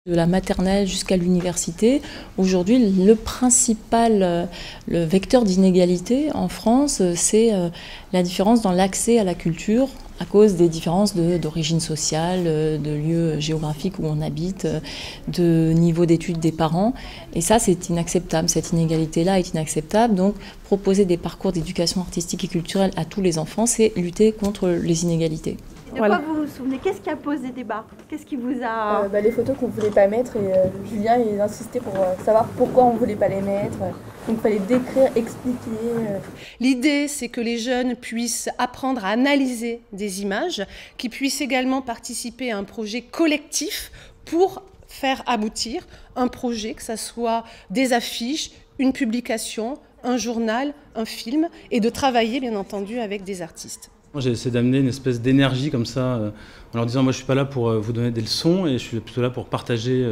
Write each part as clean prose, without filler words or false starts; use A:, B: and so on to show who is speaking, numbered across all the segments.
A: De la maternelle jusqu'à l'université, aujourd'hui le principal le vecteur d'inégalité en France, c'est la différence dans l'accès à la culture à cause des différences d'origine sociale, de lieu géographique où on habite, de niveau d'études des parents. Et ça, c'est inacceptable. Cette inégalité-là est inacceptable. Donc, proposer des parcours d'éducation artistique et culturelle à tous les enfants, c'est lutter contre les inégalités.
B: De quoi vous vous souvenez? Qu'est-ce qui a posé débat? Qu'est-ce qui vous a...
C: Les photos qu'on ne voulait pas mettre et Julien il insistait pour savoir pourquoi on ne voulait pas les mettre. Donc il fallait décrire, expliquer.
D: L'idée, c'est que les jeunes puissent apprendre à analyser des images, qu'ils puissent également participer à un projet collectif pour faire aboutir un projet, que ce soit des affiches, une publication, un journal, un film, et de travailler bien entendu avec des artistes.
E: J'ai essayé d'amener une espèce d'énergie comme ça, en leur disant moi je suis pas là pour vous donner des leçons et je suis plutôt là pour partager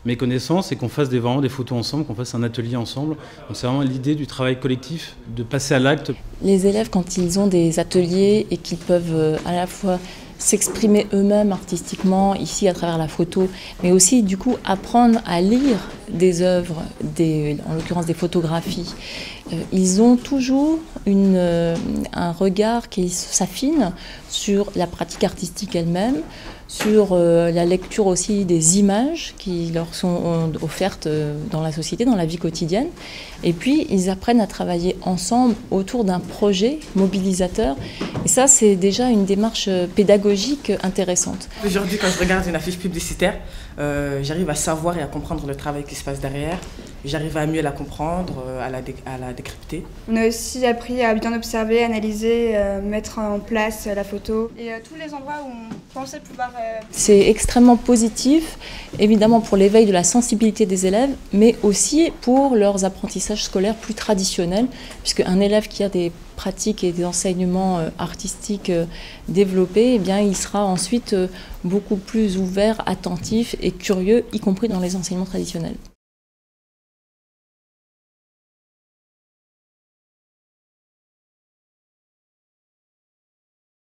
E: mes connaissances et qu'on fasse vraiment des photos ensemble, qu'on fasse un atelier ensemble. Donc c'est vraiment l'idée du travail collectif, de passer à l'acte.
A: Les élèves, quand ils ont des ateliers et qu'ils peuvent à la fois s'exprimer eux-mêmes artistiquement, ici à travers la photo, mais aussi du coup apprendre à lire des œuvres, en l'occurrence des photographies. Ils ont toujours un regard qui s'affine sur la pratique artistique elle-même, sur la lecture aussi des images qui leur sont offertes dans la société, dans la vie quotidienne. Et puis, ils apprennent à travailler ensemble autour d'un projet mobilisateur. Et ça, c'est déjà une démarche pédagogique intéressante.
F: Aujourd'hui, quand je regarde une affiche publicitaire, j'arrive à savoir et à comprendre le travail qui se passe derrière. J'arrive à mieux la comprendre, à la décrypter.
G: On a aussi appris à bien observer, analyser, mettre en place la photo. Et tous les endroits où on pensait pouvoir...
A: C'est extrêmement positif, évidemment pour l'éveil de la sensibilité des élèves, mais aussi pour leurs apprentissages scolaires plus traditionnels, puisque un élève qui a des pratiques et des enseignements artistiques développés, eh bien, il sera ensuite beaucoup plus ouvert, attentif et curieux, y compris dans les enseignements traditionnels.